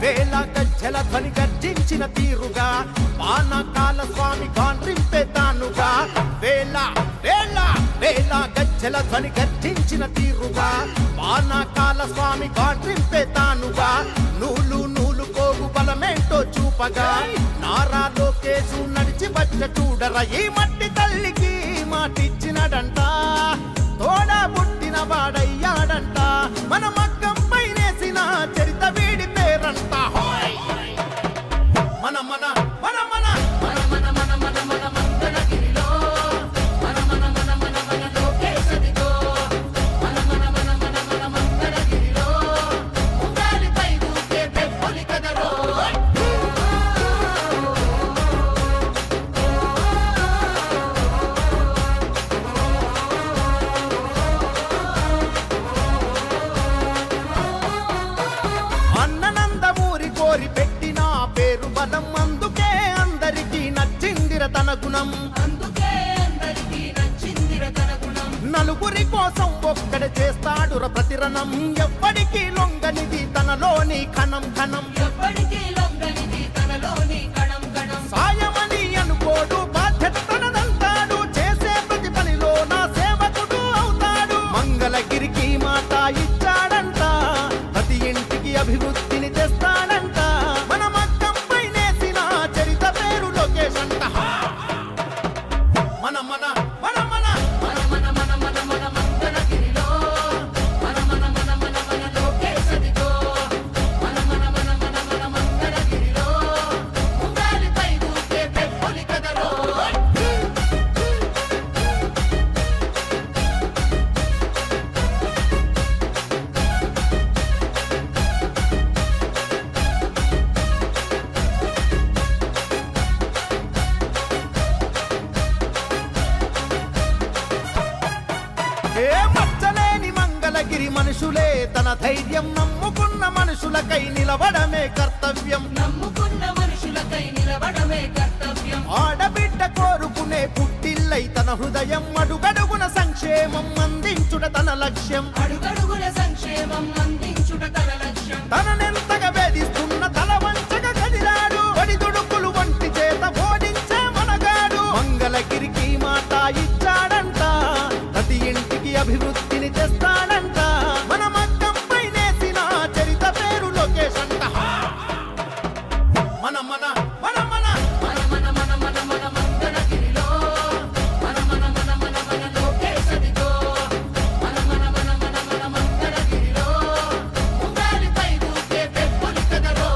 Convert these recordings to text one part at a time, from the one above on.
వేల గజ్జల ధ్వని గర్జించిన తీరుగా పానకాల స్వామి గాండ్రింపే తానుగా వేల వేల వేల గజ్జల ధ్వని గర్జించిన తీరుగా పానకాల స్వామి గాండ్రింపే తానుగా నూలు నూలు కోగు బలమేంటో చూపగా నారా లోకేశు నడిచి వచ్చ చూడరా ఈ మట్టి తల్లికి మాటిచ్చినడంట తోడా పుట్టిన వాడయ్యాడంట మన మగ్గం పైనేసిన చరిత వీడి పేరంట మన మన మన మన మన మన మన మన మన మంగళగిరిలో మన మన మన మన మన లోకేశదిగో మన మన మన మన మన మంగళగిరిలో ఉండాలిపై దూకే పెప్పొలి కదరో పెట్టిన పేరు బలం అందుకే అందరికీ నచ్చిందిర తన గుణం నలుగురి కోసం ఒక్కడ చేస్తాడుర ప్రతిరణం ఎవ్వడికి లొంగనిది తనలోని కణం కణం సాయమని అనుకోడు బాధ్యత తనదంటాడు చేసే ప్రతి పనిలో నా సేవకుడు అవుతాడు మంగళగిరికి మాట ఇచ్చాడంట ప్రతి ఇంటికి అభివృద్ధిని తెస్తాడంట మన మన మన మన మన మన మన మన మన మంగళగిరిలో మన మన మన మన మన లోకేశదిగో మన మన మన మన మన మంగళగిరిలో ఉండాలిపై దూకే పెప్పొలి కదరో మచ్చలేని మంగళగిరి మనుషులే తన ధైర్యం నమ్ముకున్న మనుషులకై నిలబడమే కర్తవ్యం ఆడబిడ్డ కోరుకునే పుట్టిల్లై తన హృదయం అడుగడుగున సంక్షేమం అందించుట తన లక్ష్యం తననెంతగా వేధిస్తున్న తల వంచగా కదిలాడు ఒడిదుడుకులు వంటి చేత ఓడించే మనగాడు మంగళగిరికి మాట ఇచ్చాడంట ప్రతి ఇంటికి అభివృద్ధిని తెస్తాడంట మన మగ్గం పైనేసిన చరిత పేరు లోకేశ్ అంట మన మన మన మన మన మన మన మన మన మంగళగిరిలో మన మన మన మన మన లోకేశదిగో మన మన మన మన మన మంగళగిరిలో ఉండాలిపై దూకే పెప్పొలి కదరో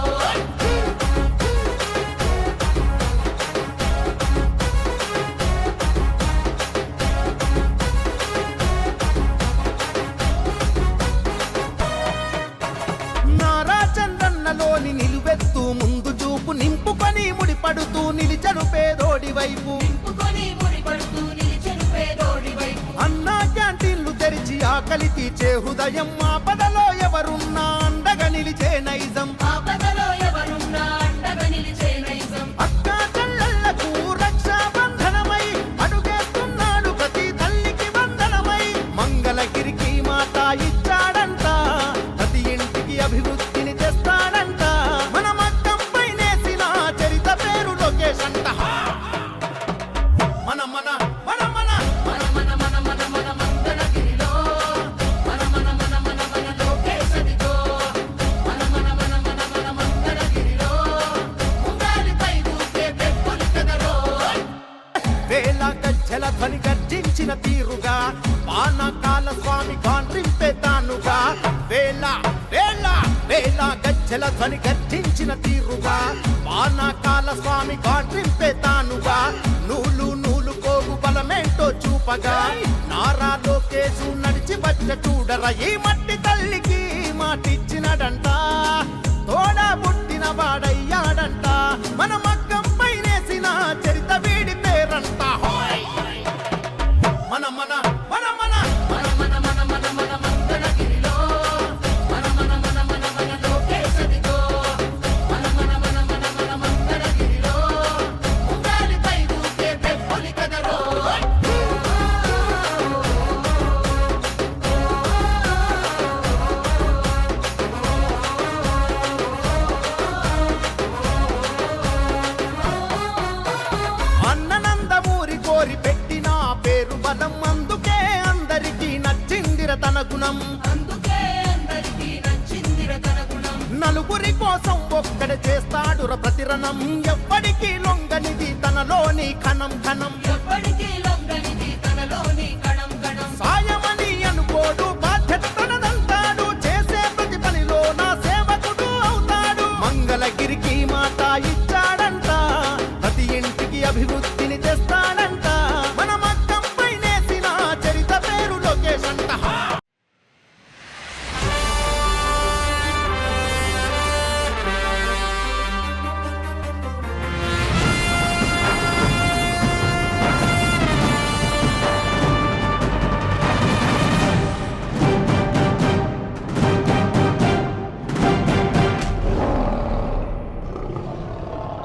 నారా చంద్రన్నలోని నిలువెత్తు ముందు చూపు నింపుకొని ముడిపడుతూ నిలిచను పేదోడి వైపు అన్నా క్యాంటీన్లు తెరిచి ఆకలి తీర్చే హృదయం ఆపదలో ఎవరున్నా అండగా నిలిచే నైజం అక్కా చెల్లెళ్లకు రక్షాబంధనమై అడుగేస్తున్నాడు ప్రతి తల్లికి వందనమై మంగళగిరికి మాట ఇచ్చాడంట ప్రతి ఇంటికి అభివృద్ధిని తెస్తాడంట మన మగ్గం పైనేసిన చరిత పేరు లోకేశ్ అంట మన మన మన మన మన మన మన మన మన మంగళగిరిలో మన మన మన మన మన లోకేశదిగో మన మన మన మన మన మంగళగిరిలో ఉండాలిపై దూకే పెప్పొలి కదరో వేల గజ్జల ధ్వని గర్జించిన తీరుగా పానకాల స్వామి గాండ్రింపే తానుగా వేల వేల వేల గజ్జల ధ్వని గర్జించిన తీరుగా పానకాల స్వామి గాండ్రింపే తానుగా నూలు నూలు కోగు బలమేంటో చూపగా నారా లోకేశు నడిచి వచ్చ చూడరా ఈ మట్టి తల్లికి మాటిచ్చినడంట తోడా పుట్టిన వాడయ్యాడంట మన మగ్గం పైనేసిన చరిత వీడి పేరంట మన మన మన మన మన మన మన మన మన మంగళగిరిలో మన మన మన మన మన లోకేశదిగో మన మన మన మన మన మంగళగిరిలో ఉండాలిపై దూకే పెప్పొలి కదరో గుణం. అందుకే అందరికీ నచ్చిందిర తన గుణం. నలుగురి కోసం ఒక్కడే చేస్తాడుర ప్రతిరణం. ఎవ్వడికి లొంగనిది తనలోని కణం ఘనం. ఎప్పటికీ లొంగనిది తనలోని